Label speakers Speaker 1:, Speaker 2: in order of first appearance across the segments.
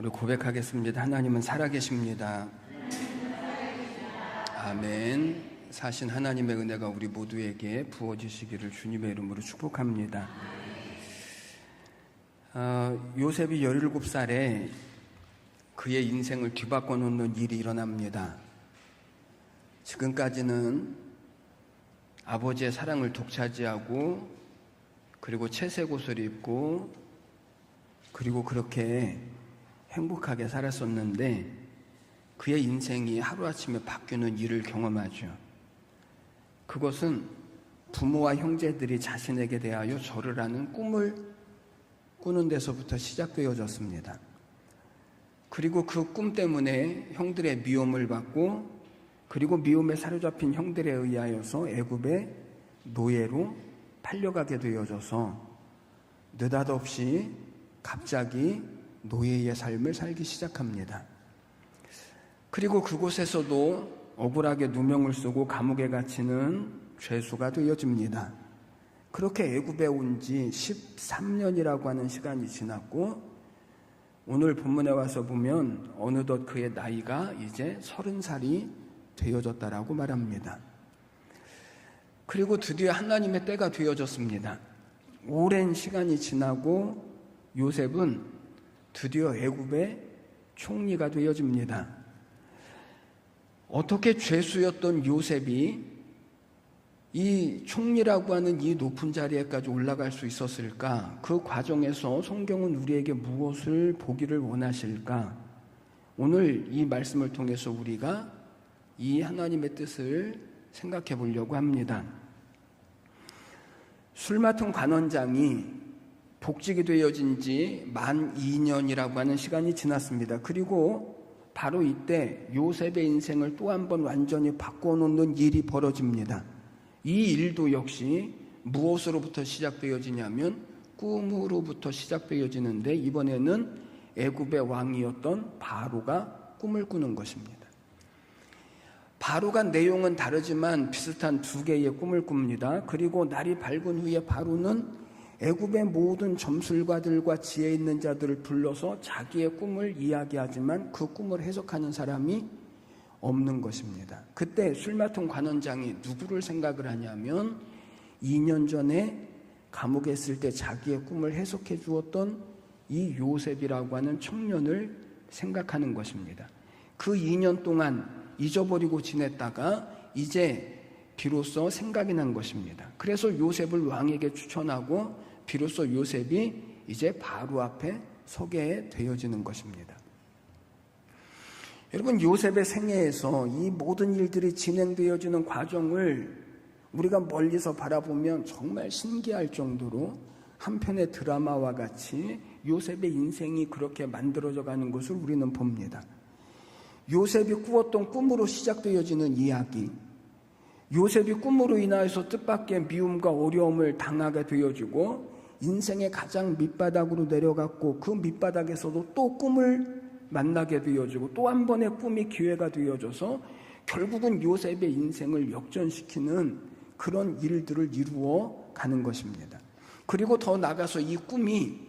Speaker 1: 우리 고백하겠습니다. 하나님은 살아계십니다. 아멘. 사신 하나님의 은혜가 우리 모두에게 부어지시기를 주님의 이름으로 축복합니다. 요셉이 17살에 그의 인생을 뒤바꿔 놓는 일이 일어납니다. 지금까지는 아버지의 사랑을 독차지하고 그리고 채색 옷을 입고 그리고 그렇게 행복하게 살았었는데 그의 인생이 하루아침에 바뀌는 일을 경험하죠. 그것은 부모와 형제들이 자신에게 대하여 절을 하는 꿈을 꾸는 데서부터 시작되어졌습니다. 그리고 그 꿈 때문에 형들의 미움을 받고 그리고 미움에 사로잡힌 형들에 의하여서 애굽의 노예로 팔려가게 되어져서 느닷없이 갑자기 노예의 삶을 살기 시작합니다. 그리고 그곳에서도 억울하게 누명을 쓰고 감옥에 갇히는 죄수가 되어집니다. 그렇게 애굽에 온 지 13년이라고 하는 시간이 지났고 오늘 본문에 와서 보면 어느덧 그의 나이가 이제 30살이 되어졌다라고 말합니다. 그리고 드디어 하나님의 때가 되어졌습니다. 오랜 시간이 지나고 요셉은 드디어 애굽의 총리가 되어집니다. 어떻게 죄수였던 요셉이 이 총리라고 하는 이 높은 자리에까지 올라갈 수 있었을까? 그 과정에서 성경은 우리에게 무엇을 보기를 원하실까? 오늘 이 말씀을 통해서 우리가 이 하나님의 뜻을 생각해 보려고 합니다. 술 맡은 관원장이 복직이 되어진 지 만 2년이라고 하는 시간이 지났습니다. 그리고 바로 이때 요셉의 인생을 또 한 번 완전히 바꿔놓는 일이 벌어집니다. 이 일도 역시 무엇으로부터 시작되어지냐면 꿈으로부터 시작되어지는데 이번에는 애굽의 왕이었던 바로가 꿈을 꾸는 것입니다. 바로가 내용은 다르지만 비슷한 두 개의 꿈을 꿉니다. 그리고 날이 밝은 후에 바로는 애굽의 모든 점술가들과 지혜 있는 자들을 불러서 자기의 꿈을 이야기하지만 그 꿈을 해석하는 사람이 없는 것입니다. 그때 술 맡은 관원장이 누구를 생각을 하냐면 2년 전에 감옥에 있을 때 자기의 꿈을 해석해 주었던 이 요셉이라고 하는 청년을 생각하는 것입니다. 그 2년 동안 잊어버리고 지냈다가 이제 비로소 생각이 난 것입니다. 그래서 요셉을 왕에게 추천하고 비로소 요셉이 이제 바로 앞에 서게 되어지는 것입니다. 여러분, 요셉의 생애에서 이 모든 일들이 진행되어지는 과정을 우리가 멀리서 바라보면 정말 신기할 정도로 한편의 드라마와 같이 요셉의 인생이 그렇게 만들어져 가는 것을 우리는 봅니다. 요셉이 꾸었던 꿈으로 시작되어지는 이야기, 요셉이 꿈으로 인하여서 뜻밖의 미움과 어려움을 당하게 되어지고 인생의 가장 밑바닥으로 내려갔고 그 밑바닥에서도 또 꿈을 만나게 되어지고 또 한 번의 꿈이 기회가 되어져서 결국은 요셉의 인생을 역전시키는 그런 일들을 이루어 가는 것입니다. 그리고 더 나아가서 이 꿈이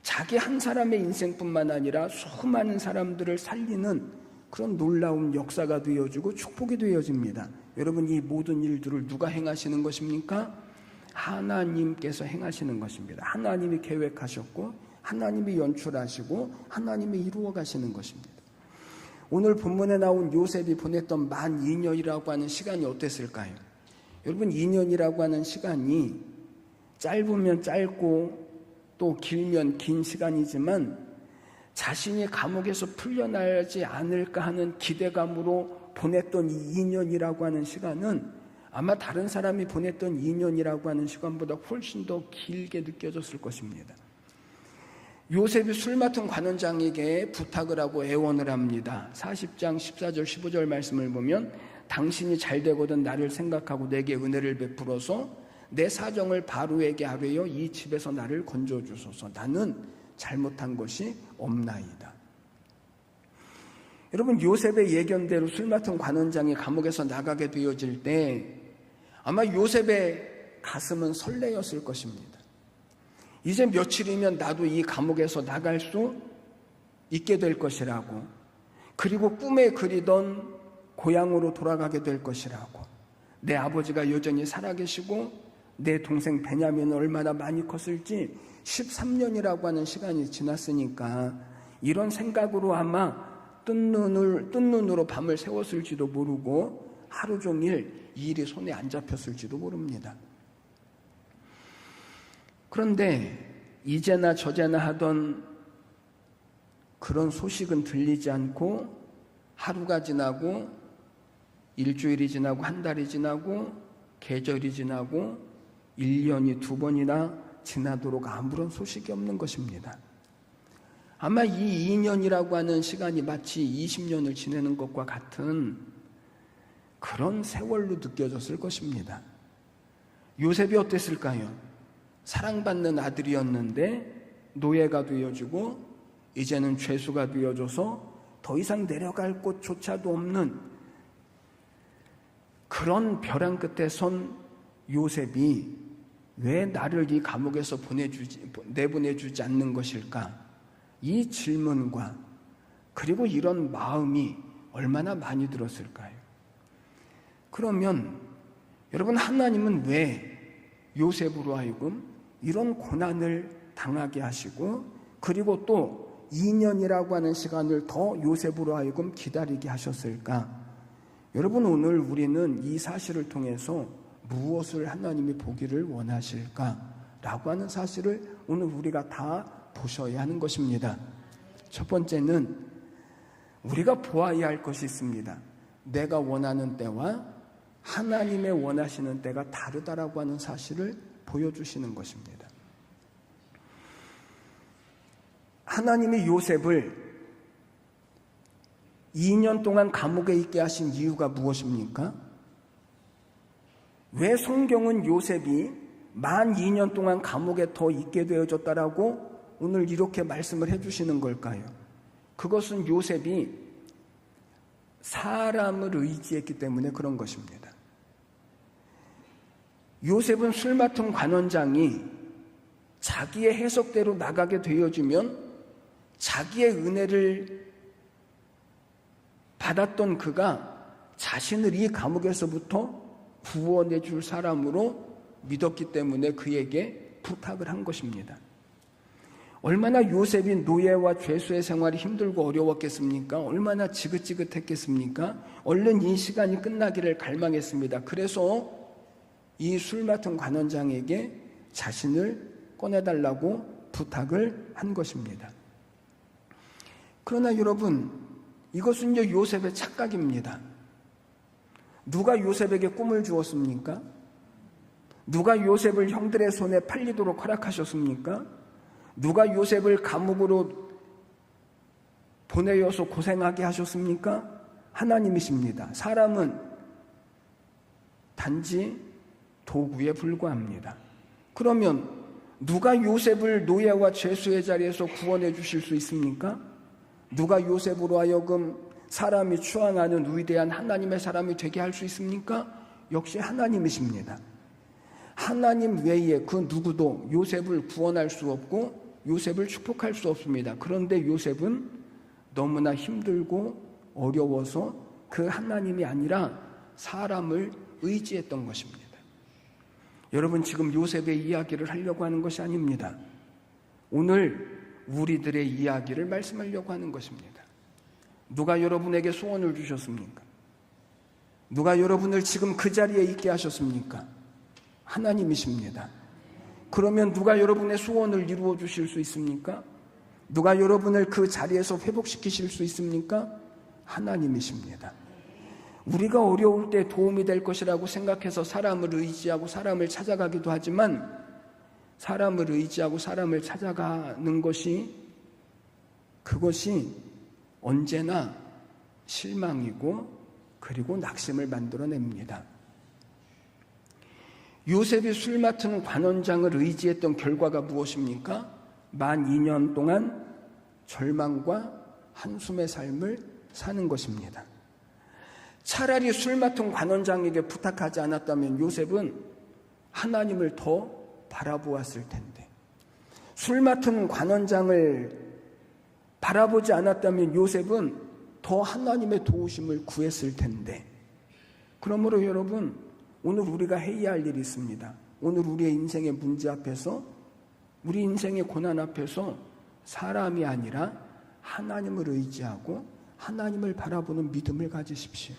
Speaker 1: 자기 한 사람의 인생뿐만 아니라 수많은 사람들을 살리는 그런 놀라운 역사가 되어지고 축복이 되어집니다. 여러분, 이 모든 일들을 누가 행하시는 것입니까? 하나님께서 행하시는 것입니다. 하나님이 계획하셨고 하나님이 연출하시고 하나님이 이루어 가시는 것입니다. 오늘 본문에 나온 요셉이 보냈던 만 2년이라고 하는 시간이 어땠을까요? 여러분, 2년이라고 하는 시간이 짧으면 짧고 또 길면 긴 시간이지만 자신이 감옥에서 풀려나지 않을까 하는 기대감으로 보냈던 이 2년이라고 하는 시간은 아마 다른 사람이 보냈던 2년이라고 하는 시간보다 훨씬 더 길게 느껴졌을 것입니다. 요셉이 술 맡은 관원장에게 부탁을 하고 애원을 합니다. 40장 14절 15절 말씀을 보면 당신이 잘 되거든 나를 생각하고 내게 은혜를 베풀어서 내 사정을 바로에게 아뢰어 이 집에서 나를 건져주소서. 나는 잘못한 것이 없나이다. 여러분, 요셉의 예견대로 술 맡은 관원장이 감옥에서 나가게 되어질 때 아마 요셉의 가슴은 설레었을 것입니다. 이제 며칠이면 나도 이 감옥에서 나갈 수 있게 될 것이라고, 그리고 꿈에 그리던 고향으로 돌아가게 될 것이라고, 내 아버지가 여전히 살아계시고 내 동생 베냐민은 얼마나 많이 컸을지 13년이라고 하는 시간이 지났으니까 이런 생각으로 아마 뜬 눈으로 밤을 새웠을지도 모르고 하루 종일 이 일이 손에 안 잡혔을지도 모릅니다. 그런데 이제나 저제나 하던 그런 소식은 들리지 않고 하루가 지나고 일주일이 지나고 한 달이 지나고 계절이 지나고 1년이 2번이나 지나도록 아무런 소식이 없는 것입니다. 아마 이 2년이라고 하는 시간이 마치 20년을 지내는 것과 같은 그런 세월로 느껴졌을 것입니다. 요셉이 어땠을까요? 사랑받는 아들이었는데 노예가 되어주고 이제는 죄수가 되어줘서 더 이상 내려갈 곳조차도 없는 그런 벼랑 끝에 선 요셉이 왜 나를 이 감옥에서 내보내주지 않는 것일까? 이 질문과 그리고 이런 마음이 얼마나 많이 들었을까요? 그러면 여러분, 하나님은 왜 요셉으로 하여금 이런 고난을 당하게 하시고 그리고 또 2년이라고 하는 시간을 더 요셉으로 하여금 기다리게 하셨을까? 여러분, 오늘 우리는 이 사실을 통해서 무엇을 하나님이 보기를 원하실까라고 하는 사실을 오늘 우리가 다 보셔야 하는 것입니다. 첫 번째는 우리가 보아야 할 것이 있습니다. 내가 원하는 때와 하나님의 원하시는 때가 다르다라고 하는 사실을 보여주시는 것입니다. 하나님이 요셉을 2년 동안 감옥에 있게 하신 이유가 무엇입니까? 왜 성경은 요셉이 만 2년 동안 감옥에 더 있게 되어졌다라고 오늘 이렇게 말씀을 해주시는 걸까요? 그것은 요셉이 사람을 의지했기 때문에 그런 것입니다. 요셉은 술 맡은 관원장이 자기의 해석대로 나가게 되어지면 자기의 은혜를 받았던 그가 자신을 이 감옥에서부터 구원해 줄 사람으로 믿었기 때문에 그에게 부탁을 한 것입니다. 얼마나 요셉이 노예와 죄수의 생활이 힘들고 어려웠겠습니까? 얼마나 지긋지긋했겠습니까? 얼른 이 시간이 끝나기를 갈망했습니다. 그래서 이 술 맡은 관원장에게 자신을 꺼내달라고 부탁을 한 것입니다. 그러나 여러분, 이것은 이제 요셉의 착각입니다. 누가 요셉에게 꿈을 주었습니까? 누가 요셉을 형들의 손에 팔리도록 허락하셨습니까? 누가 요셉을 감옥으로 보내어서 고생하게 하셨습니까? 하나님이십니다. 사람은 단지 도구에 불과합니다. 그러면 누가 요셉을 노예와 죄수의 자리에서 구원해 주실 수 있습니까? 누가 요셉으로 하여금 사람이 추앙하는 위대한 하나님의 사람이 되게 할 수 있습니까? 역시 하나님이십니다. 하나님 외에 그 누구도 요셉을 구원할 수 없고 요셉을 축복할 수 없습니다. 그런데 요셉은 너무나 힘들고 어려워서 그 하나님이 아니라 사람을 의지했던 것입니다. 여러분, 지금 요셉의 이야기를 하려고 하는 것이 아닙니다. 오늘 우리들의 이야기를 말씀하려고 하는 것입니다. 누가 여러분에게 소원을 주셨습니까? 누가 여러분을 지금 그 자리에 있게 하셨습니까? 하나님이십니다. 그러면 누가 여러분의 소원을 이루어 주실 수 있습니까? 누가 여러분을 그 자리에서 회복시키실 수 있습니까? 하나님이십니다. 우리가 어려울 때 도움이 될 것이라고 생각해서 사람을 의지하고 사람을 찾아가기도 하지만 사람을 의지하고 사람을 찾아가는 것이 그것이 언제나 실망이고 그리고 낙심을 만들어냅니다. 요셉이 술 맡은 관원장을 의지했던 결과가 무엇입니까? 만 2년 동안 절망과 한숨의 삶을 사는 것입니다. 차라리 술 맡은 관원장에게 부탁하지 않았다면 요셉은 하나님을 더 바라보았을 텐데, 술 맡은 관원장을 바라보지 않았다면 요셉은 더 하나님의 도우심을 구했을 텐데, 그러므로 여러분, 오늘 우리가 해야 할 일이 있습니다. 오늘 우리의 인생의 문제 앞에서, 우리 인생의 고난 앞에서 사람이 아니라 하나님을 의지하고 하나님을 바라보는 믿음을 가지십시오.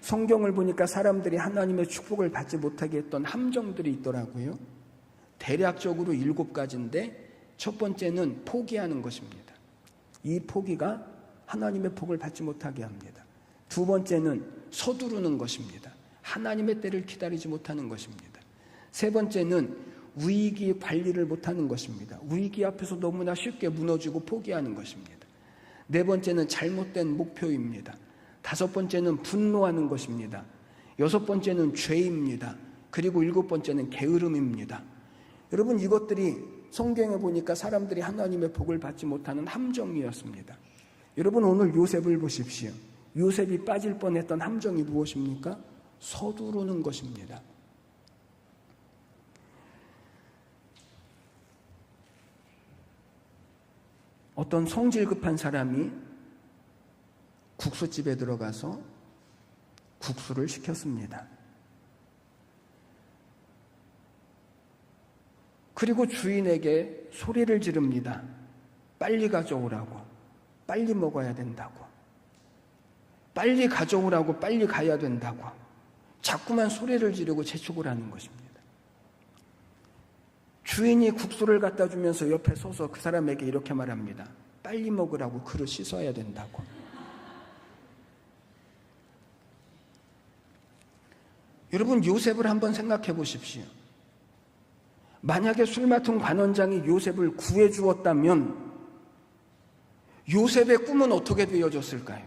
Speaker 1: 성경을 보니까 사람들이 하나님의 축복을 받지 못하게 했던 함정들이 있더라고요. 대략적으로 7가지인데 첫 번째는 포기하는 것입니다. 이 포기가 하나님의 복을 받지 못하게 합니다. 두 번째는 서두르는 것입니다. 하나님의 때를 기다리지 못하는 것입니다. 세 번째는 위기 관리를 못하는 것입니다. 위기 앞에서 너무나 쉽게 무너지고 포기하는 것입니다. 네 번째는 잘못된 목표입니다. 다섯 번째는 분노하는 것입니다. 여섯 번째는 죄입니다. 그리고 일곱 번째는 게으름입니다. 여러분, 이것들이 성경에 보니까 사람들이 하나님의 복을 받지 못하는 함정이었습니다. 여러분, 오늘 요셉을 보십시오. 요셉이 빠질 뻔했던 함정이 무엇입니까? 서두르는 것입니다. 어떤 성질 급한 사람이 국수집에 들어가서 국수를 시켰습니다. 그리고 주인에게 소리를 지릅니다. 빨리 가져오라고, 빨리 먹어야 된다고, 빨리 가져오라고, 빨리 가야 된다고 자꾸만 소리를 지르고 재촉을 하는 것입니다. 주인이 국수를 갖다 주면서 옆에 서서 그 사람에게 이렇게 말합니다. 빨리 먹으라고, 그릇 씻어야 된다고. 여러분, 요셉을 한번 생각해 보십시오. 만약에 술 맡은 관원장이 요셉을 구해 주었다면 요셉의 꿈은 어떻게 되어졌을까요?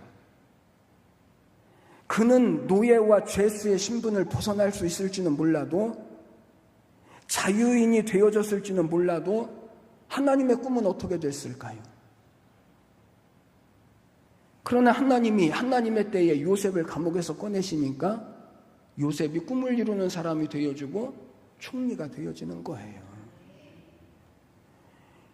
Speaker 1: 그는 노예와 죄수의 신분을 벗어날 수 있을지는 몰라도, 자유인이 되어졌을지는 몰라도 하나님의 꿈은 어떻게 됐을까요? 그러나 하나님이 하나님의 때에 요셉을 감옥에서 꺼내시니까 요셉이 꿈을 이루는 사람이 되어지고 총리가 되어지는 거예요.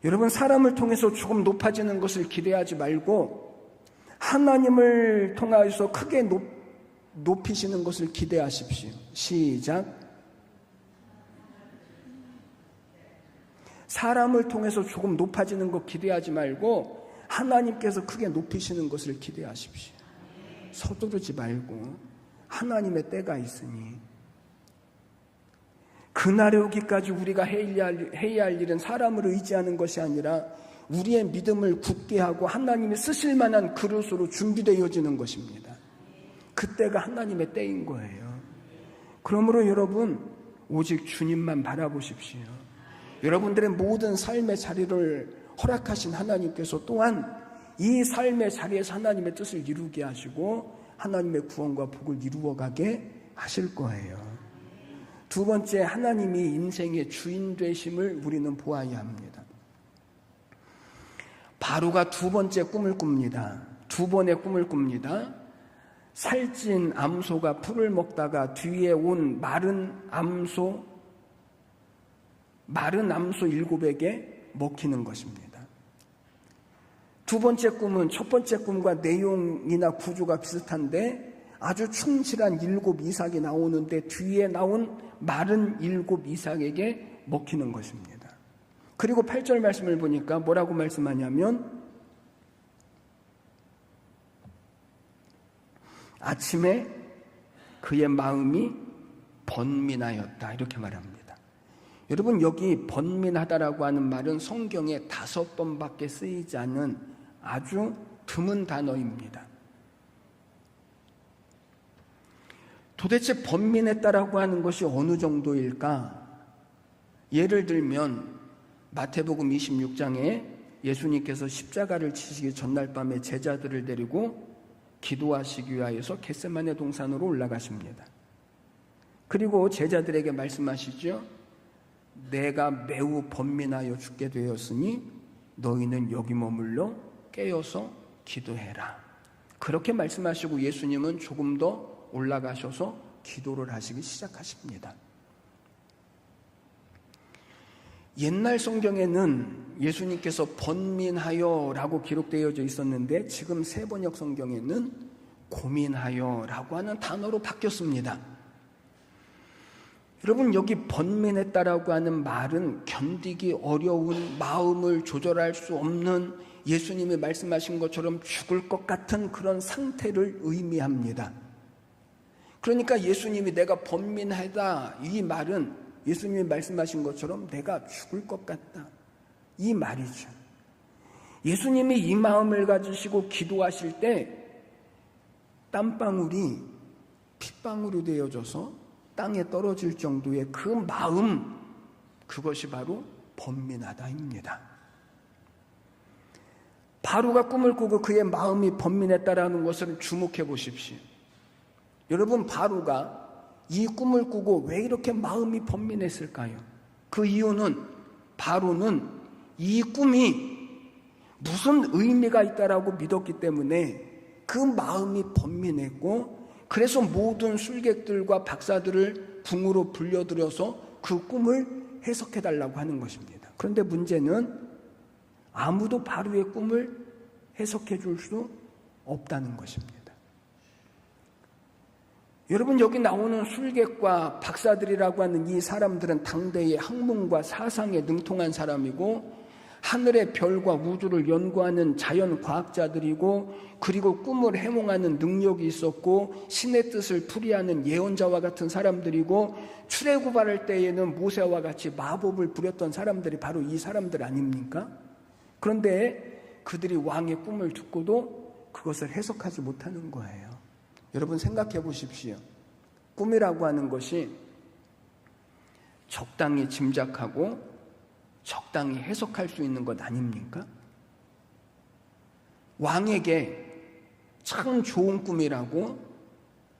Speaker 1: 여러분, 사람을 통해서 조금 높아지는 것을 기대하지 말고 하나님을 통해서 크게 높이시는 것을 기대하십시오. 시작. 사람을 통해서 조금 높아지는 것 기대하지 말고 하나님께서 크게 높이시는 것을 기대하십시오. 서두르지 말고 하나님의 때가 있으니, 그날에 오기까지 우리가 해야 할 일은 사람을 의지하는 것이 아니라 우리의 믿음을 굳게 하고 하나님이 쓰실 만한 그릇으로 준비되어지는 것입니다. 그때가 하나님의 때인 거예요. 그러므로 여러분, 오직 주님만 바라보십시오. 여러분들의 모든 삶의 자리를 허락하신 하나님께서 또한 이 삶의 자리에서 하나님의 뜻을 이루게 하시고 하나님의 구원과 복을 이루어가게 하실 거예요. 두 번째, 하나님이 인생의 주인 되심을 우리는 보아야 합니다. 바로가 두 번째 꿈을 꿉니다. 두 번의 꿈을 꿉니다. 살찐 암소가 풀을 먹다가 뒤에 온 마른 암소 7에게 먹히는 것입니다. 두 번째 꿈은 첫 번째 꿈과 내용이나 구조가 비슷한데 아주 충실한 7 이삭이 나오는데 뒤에 나온 마른 7 이삭에게 먹히는 것입니다. 그리고 8절 말씀을 보니까 뭐라고 말씀하냐면, 아침에 그의 마음이 번민하였다, 이렇게 말합니다. 여러분, 여기 번민하다라고 하는 말은 성경에 5번밖에 쓰이지 않은 아주 드문 단어입니다. 도대체 번민했다라고 하는 것이 어느 정도일까? 예를 들면 마태복음 26장에 예수님께서 십자가를 치시기 전날 밤에 제자들을 데리고 기도하시기 위하여서 겟세마네 동산으로 올라가십니다. 그리고 제자들에게 말씀하시죠. 내가 매우 번민하여 죽게 되었으니 너희는 여기 머물러 깨어서 기도해라. 그렇게 말씀하시고 예수님은 조금 더 올라가셔서 기도를 하시기 시작하십니다. 옛날 성경에는 예수님께서 번민하여 라고 기록되어져 있었는데 지금 새번역 성경에는 고민하여 라고 하는 단어로 바뀌었습니다. 여러분, 여기 번민했다라고 하는 말은 견디기 어려운, 마음을 조절할 수 없는, 예수님이 말씀하신 것처럼 죽을 것 같은 그런 상태를 의미합니다. 그러니까 예수님이 내가 번민하다, 이 말은 예수님이 말씀하신 것처럼 내가 죽을 것 같다, 이 말이죠. 예수님이 이 마음을 가지시고 기도하실 때 땀방울이 핏방울이 되어져서 땅에 떨어질 정도의 그 마음, 그것이 바로 번민하다입니다. 바로가 꿈을 꾸고 그의 마음이 번민했다라는 것을 주목해 보십시오. 여러분, 바로가 이 꿈을 꾸고 왜 이렇게 마음이 번민했을까요? 그 이유는 바로는 이 꿈이 무슨 의미가 있다라고 믿었기 때문에 그 마음이 번민했고, 그래서 모든 술객들과 박사들을 궁으로 불려들여서 그 꿈을 해석해달라고 하는 것입니다. 그런데 문제는 아무도 바로의 꿈을 해석해 줄 수 없다는 것입니다. 여러분, 여기 나오는 술객과 박사들이라고 하는 이 사람들은 당대의 학문과 사상에 능통한 사람이고, 하늘의 별과 우주를 연구하는 자연과학자들이고, 그리고 꿈을 해몽하는 능력이 있었고, 신의 뜻을 풀이하는 예언자와 같은 사람들이고, 출애굽할 때에는 모세와 같이 마법을 부렸던 사람들이 바로 이 사람들 아닙니까? 그런데 그들이 왕의 꿈을 듣고도 그것을 해석하지 못하는 거예요. 여러분, 생각해 보십시오. 꿈이라고 하는 것이 적당히 짐작하고 적당히 해석할 수 있는 것 아닙니까? 왕에게 참 좋은 꿈이라고,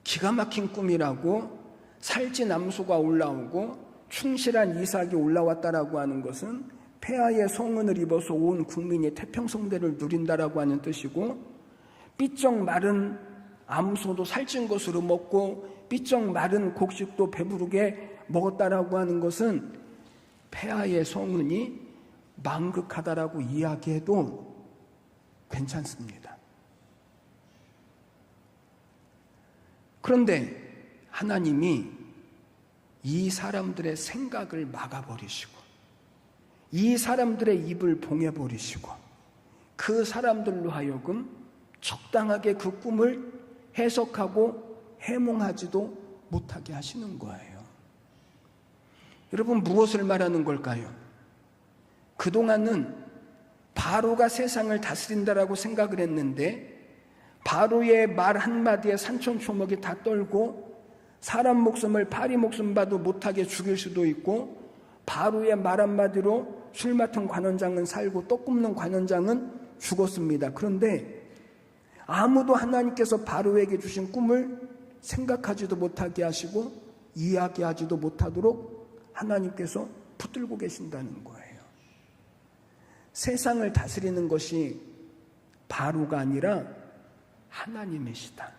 Speaker 1: 기가 막힌 꿈이라고, 살찌남소가 올라오고 충실한 이삭이 올라왔다라고 하는 것은 폐하의 성은을 입어서 온 국민이 태평성대를 누린다라고 하는 뜻이고, 삐쩍 마른 암소도 살찐 것으로 먹고 삐쩍 마른 곡식도 배부르게 먹었다라고 하는 것은 폐하의 성은이 만극하다라고 이야기해도 괜찮습니다. 그런데 하나님이 이 사람들의 생각을 막아버리시고, 이 사람들의 입을 봉해버리시고, 그 사람들로 하여금 적당하게 그 꿈을 해석하고 해몽하지도 못하게 하시는 거예요. 여러분, 무엇을 말하는 걸까요? 그동안은 바로가 세상을 다스린다라고 생각을 했는데, 바로의 말 한마디에 산천초목이 다 떨고, 사람 목숨을 파리 목숨 봐도 못하게 죽일 수도 있고, 바로의 말 한마디로 술 맡은 관원장은 살고 떡 굽는 관원장은 죽었습니다. 그런데 아무도 하나님께서 바로에게 주신 꿈을 생각하지도 못하게 하시고 이야기하지도 못하도록 하나님께서 붙들고 계신다는 거예요. 세상을 다스리는 것이 바로가 아니라 하나님이시다.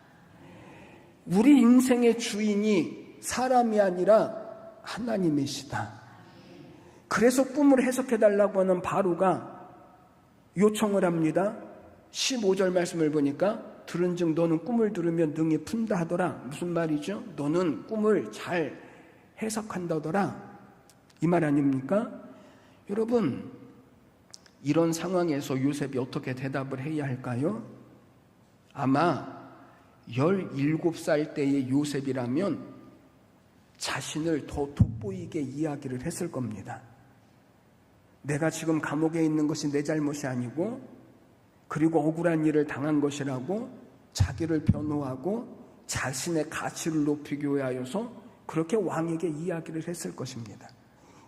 Speaker 1: 우리 인생의 주인이 사람이 아니라 하나님이시다. 그래서 꿈을 해석해달라고 하는 바로가 요청을 합니다. 15절 말씀을 보니까 들은즉 너는 꿈을 들으면 능히 푼다 하더라. 무슨 말이죠? 너는 꿈을 잘 해석한다더라, 이 말 아닙니까? 여러분, 이런 상황에서 요셉이 어떻게 대답을 해야 할까요? 아마 17살 때의 요셉이라면 자신을 더 돋보이게 이야기를 했을 겁니다. 내가 지금 감옥에 있는 것이 내 잘못이 아니고, 그리고 억울한 일을 당한 것이라고 자기를 변호하고 자신의 가치를 높이기 위하여서 그렇게 왕에게 이야기를 했을 것입니다.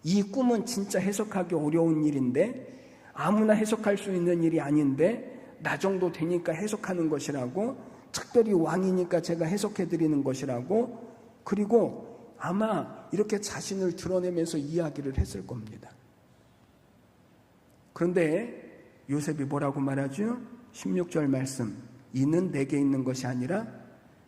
Speaker 1: 이 꿈은 진짜 해석하기 어려운 일인데, 아무나 해석할 수 있는 일이 아닌데 나 정도 되니까 해석하는 것이라고, 특별히 왕이니까 제가 해석해드리는 것이라고, 그리고 아마 이렇게 자신을 드러내면서 이야기를 했을 겁니다. 그런데 요셉이 뭐라고 말하죠? 16절 말씀, 이는 내게 있는 것이 아니라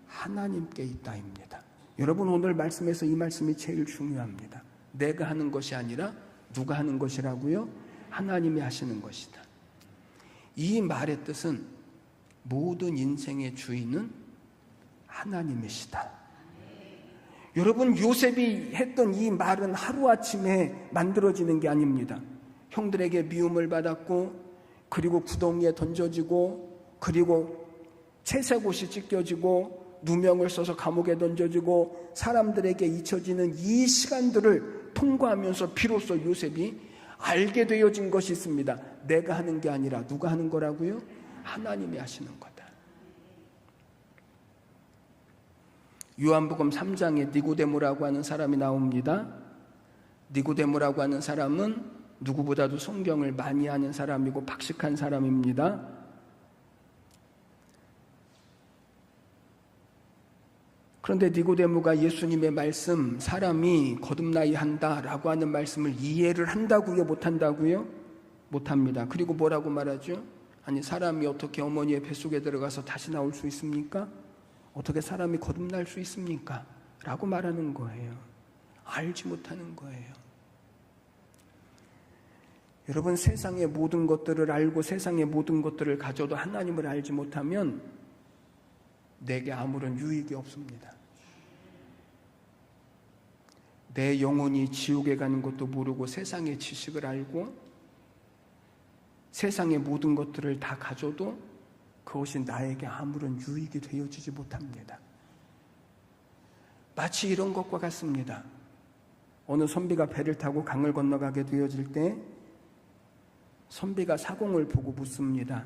Speaker 1: 하나님께 있다입니다. 여러분, 오늘 말씀에서 이 말씀이 제일 중요합니다. 내가 하는 것이 아니라 누가 하는 것이라고요? 하나님이 하시는 것이다. 이 말의 뜻은 모든 인생의 주인은 하나님이시다. 여러분, 요셉이 했던 이 말은 하루아침에 만들어지는 게 아닙니다. 형들에게 미움을 받았고, 그리고 구덩이에 던져지고, 그리고 채색옷이 찢겨지고, 누명을 써서 감옥에 던져지고, 사람들에게 잊혀지는 이 시간들을 통과하면서 비로소 요셉이 알게 되어진 것이 있습니다. 내가 하는 게 아니라 누가 하는 거라고요? 하나님이 하시는 거다. 요한복음 3장에 니고데모라고 하는 사람이 나옵니다. 니고데모라고 하는 사람은 누구보다도 성경을 많이 아는 사람이고 박식한 사람입니다. 그런데 니고데모가 예수님의 말씀, 사람이 거듭나야 한다라고 하는 말씀을 이해를 한다고요? 못한다고요? 못합니다. 그리고 뭐라고 말하죠? 아니, 사람이 어떻게 어머니의 뱃속에 들어가서 다시 나올 수 있습니까? 어떻게 사람이 거듭날 수 있습니까? 라고 말하는 거예요. 알지 못하는 거예요. 여러분, 세상의 모든 것들을 알고 세상의 모든 것들을 가져도 하나님을 알지 못하면 내게 아무런 유익이 없습니다. 내 영혼이 지옥에 가는 것도 모르고 세상의 지식을 알고 세상의 모든 것들을 다 가져도 그것이 나에게 아무런 유익이 되어지지 못합니다. 마치 이런 것과 같습니다. 어느 선비가 배를 타고 강을 건너가게 되어질 때 선비가 사공을 보고 묻습니다.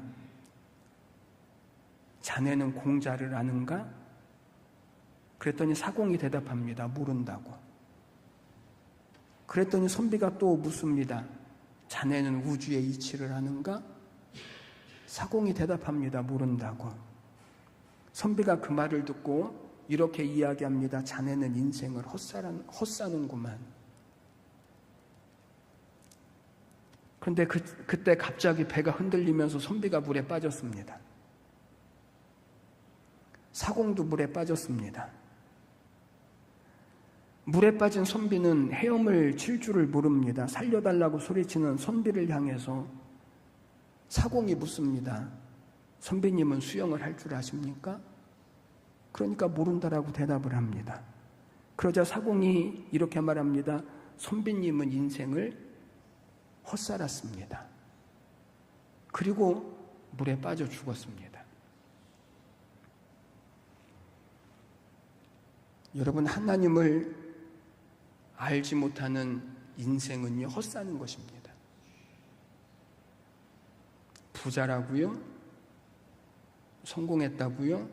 Speaker 1: 자네는 공자를 아는가? 그랬더니 사공이 대답합니다. 모른다고. 그랬더니 선비가 또 묻습니다. 자네는 우주의 이치를 아는가? 사공이 대답합니다. 모른다고. 선비가 그 말을 듣고 이렇게 이야기합니다. 자네는 인생을 헛사는구만. 그런데 그때 갑자기 배가 흔들리면서 선비가 물에 빠졌습니다. 사공도 물에 빠졌습니다. 물에 빠진 선비는 헤엄을 칠 줄을 모릅니다. 살려달라고 소리치는 선비를 향해서 사공이 묻습니다. 선비님은 수영을 할 줄 아십니까? 그러니까 모른다라고 대답을 합니다. 그러자 사공이 이렇게 말합니다. 선비님은 인생을 헛살았습니다. 그리고 물에 빠져 죽었습니다. 여러분, 하나님을 알지 못하는 인생은요, 헛사는 것입니다. 부자라고요? 성공했다고요?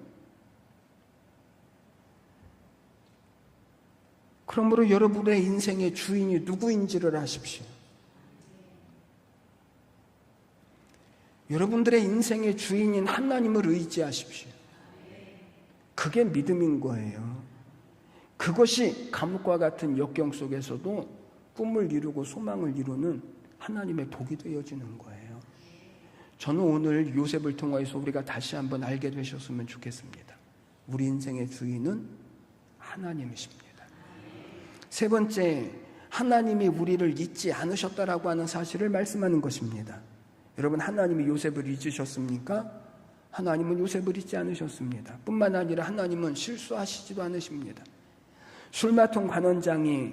Speaker 1: 그러므로 여러분의 인생의 주인이 누구인지를 아십시오. 여러분들의 인생의 주인인 하나님을 의지하십시오. 그게 믿음인 거예요. 그것이 감옥과 같은 역경 속에서도 꿈을 이루고 소망을 이루는 하나님의 복이 되어지는 거예요. 저는 오늘 요셉을 통해서 우리가 다시 한번 알게 되셨으면 좋겠습니다. 우리 인생의 주인은 하나님이십니다. 세 번째, 하나님이 우리를 잊지 않으셨다라고 하는 사실을 말씀하는 것입니다. 여러분, 하나님이 요셉을 잊으셨습니까? 하나님은 요셉을 잊지 않으셨습니다. 뿐만 아니라 하나님은 실수하시지도 않으십니다. 술마통 관원장이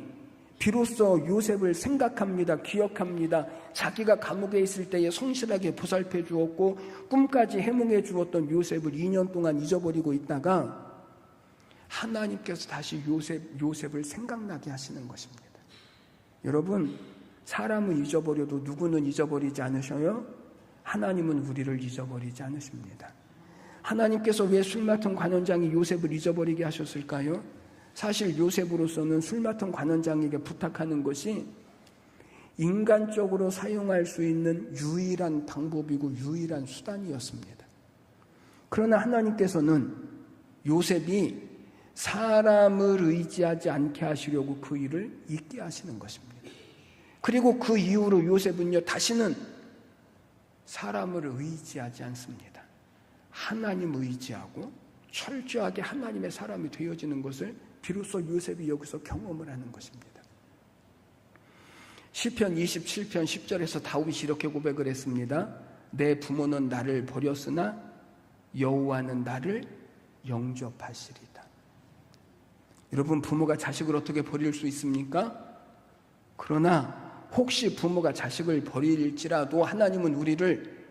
Speaker 1: 비로소 요셉을 생각합니다. 기억합니다. 자기가 감옥에 있을 때에 성실하게 보살펴 주었고 꿈까지 해몽해 주었던 요셉을 2년 동안 잊어버리고 있다가 하나님께서 다시 요셉을 생각나게 하시는 것입니다. 여러분, 사람은 잊어버려도 누구는 잊어버리지 않으셔요? 하나님은 우리를 잊어버리지 않으십니다. 하나님께서 왜 술마통 관원장이 요셉을 잊어버리게 하셨을까요? 사실 요셉으로서는 술마통 관원장에게 부탁하는 것이 인간적으로 사용할 수 있는 유일한 방법이고 유일한 수단이었습니다. 그러나 하나님께서는 요셉이 사람을 의지하지 않게 하시려고 그 일을 잊게 하시는 것입니다. 그리고 그 이후로 요셉은요, 다시는 사람을 의지하지 않습니다. 하나님 의지하고 철저하게 하나님의 사람이 되어지는 것을 비로소 요셉이 여기서 경험을 하는 것입니다. 시편 27편 10절에서 다윗이 이렇게 고백을 했습니다. 내 부모는 나를 버렸으나 여호와는 나를 영접하시리다. 여러분, 부모가 자식을 어떻게 버릴 수 있습니까? 그러나 혹시 부모가 자식을 버릴지라도 하나님은 우리를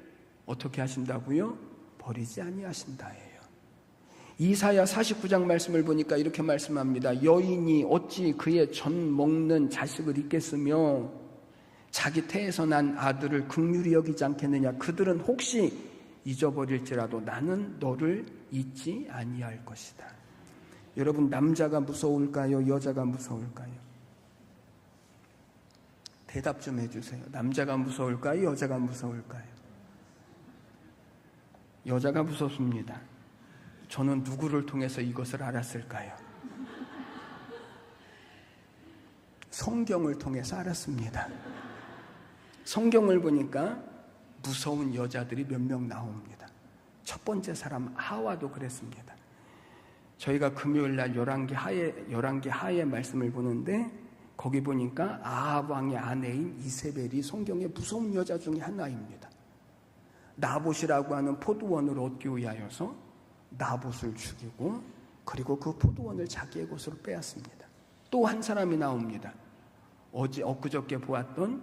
Speaker 1: 어떻게 하신다고요? 버리지 아니하신다예요. 이사야 49장 말씀을 보니까 이렇게 말씀합니다. 여인이 어찌 그의 전 먹는 자식을 잊겠으며 자기 태에서 난 아들을 긍휼히 여기지 않겠느냐. 그들은 혹시 잊어버릴지라도 나는 너를 잊지 아니할 것이다. 여러분, 남자가 무서울까요? 여자가 무서울까요? 대답 좀 해주세요. 남자가 무서울까요? 여자가 무서울까요? 여자가 무섭습니다. 저는 누구를 통해서 이것을 알았을까요? 성경을 통해서 알았습니다. 성경을 보니까 무서운 여자들이 몇 명 나옵니다. 첫 번째 사람 하와도 그랬습니다. 저희가 금요일날 열왕기 하의 말씀을 보는데 거기 보니까 아합 왕의 아내인 이세벨이 성경의 무서운 여자 중에 하나입니다. 나봇이라고 하는 포도원을 얻기 위하여서 나봇을 죽이고 그리고 그 포도원을 자기의 것으로 빼앗습니다. 또 한 사람이 나옵니다. 엊그저께 보았던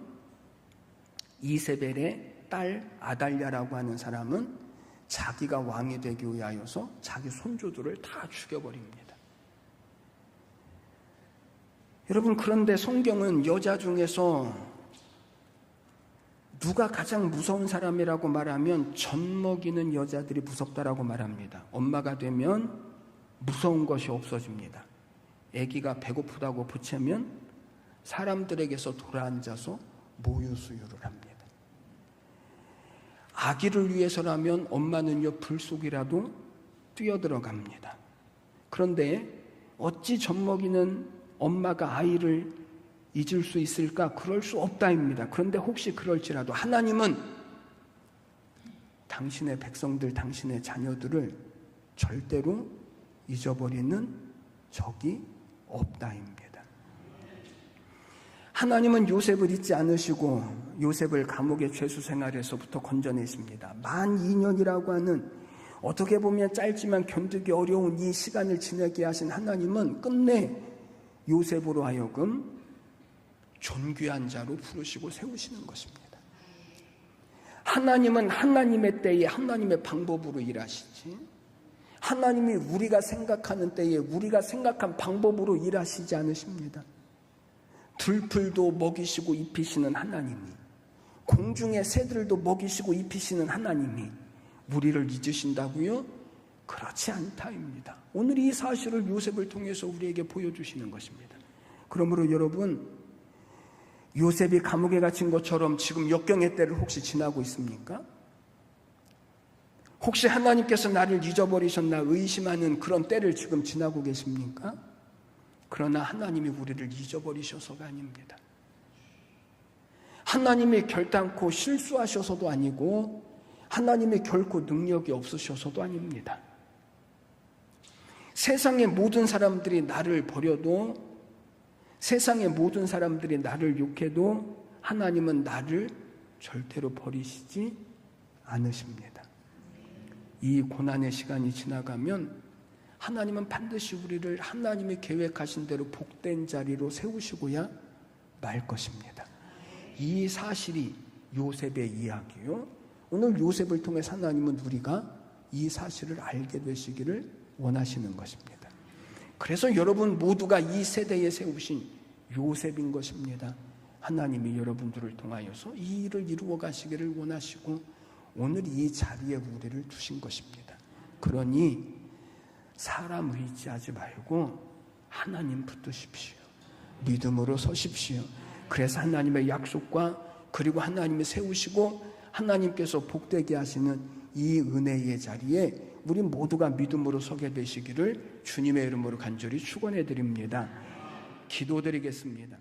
Speaker 1: 이세벨의 딸 아달랴라고 하는 사람은 자기가 왕이 되기 위하여서 자기 손주들을 다 죽여버립니다. 여러분, 그런데 성경은 여자 중에서 누가 가장 무서운 사람이라고 말하면 젖 먹이는 여자들이 무섭다라고 말합니다. 엄마가 되면 무서운 것이 없어집니다. 아기가 배고프다고 부채면 사람들에게서 돌아앉아서 모유 수유를 합니다. 아기를 위해서라면 엄마는요 불 속이라도 뛰어들어갑니다. 그런데 어찌 젖 먹이는 엄마가 아이를 잊을 수 있을까? 그럴 수 없다입니다. 그런데 혹시 그럴지라도 하나님은 당신의 백성들, 당신의 자녀들을 절대로 잊어버리는 적이 없다입니다. 하나님은 요셉을 잊지 않으시고 요셉을 감옥의 죄수 생활에서부터 건져내십니다. 만 2년이라고 하는 어떻게 보면 짧지만 견디기 어려운 이 시간을 지내게 하신 하나님은 끝내 요셉으로 하여금 존귀한 자로 부르시고 세우시는 것입니다. 하나님은 하나님의 때에 하나님의 방법으로 일하시지 하나님이 우리가 생각하는 때에 우리가 생각한 방법으로 일하시지 않으십니다. 들풀도 먹이시고 입히시는 하나님이 공중의 새들도 먹이시고 입히시는 하나님이 우리를 잊으신다고요? 그렇지 않다입니다. 오늘 이 사실을 요셉을 통해서 우리에게 보여주시는 것입니다. 그러므로 여러분, 요셉이 감옥에 갇힌 것처럼 지금 역경의 때를 혹시 지나고 있습니까? 혹시 하나님께서 나를 잊어버리셨나 의심하는 그런 때를 지금 지나고 계십니까? 그러나 하나님이 우리를 잊어버리셔서가 아닙니다. 하나님이 결단코 실수하셔서도 아니고 하나님이 결코 능력이 없으셔서도 아닙니다. 세상의 모든 사람들이 나를 버려도 세상의 모든 사람들이 나를 욕해도 하나님은 나를 절대로 버리시지 않으십니다. 이 고난의 시간이 지나가면 하나님은 반드시 우리를 하나님이 계획하신 대로 복된 자리로 세우시고야 말 것입니다. 이 사실이 요셉의 이야기요. 오늘 요셉을 통해 하나님은 우리가 이 사실을 알게 되시기를 원하시는 것입니다. 그래서 여러분 모두가 이 세대에 세우신 요셉인 것입니다. 하나님이 여러분들을 통하여서 이 일을 이루어 가시기를 원하시고 오늘 이 자리에 우리를 두신 것입니다. 그러니 사람 의지하지 말고 하나님 붙드십시오. 믿음으로 서십시오. 그래서 하나님의 약속과 그리고 하나님이 세우시고 하나님께서 복되게 하시는 이 은혜의 자리에 우리 모두가 믿음으로 서게 되시기를 주님의 이름으로 간절히 축원해 드립니다. 기도드리겠습니다.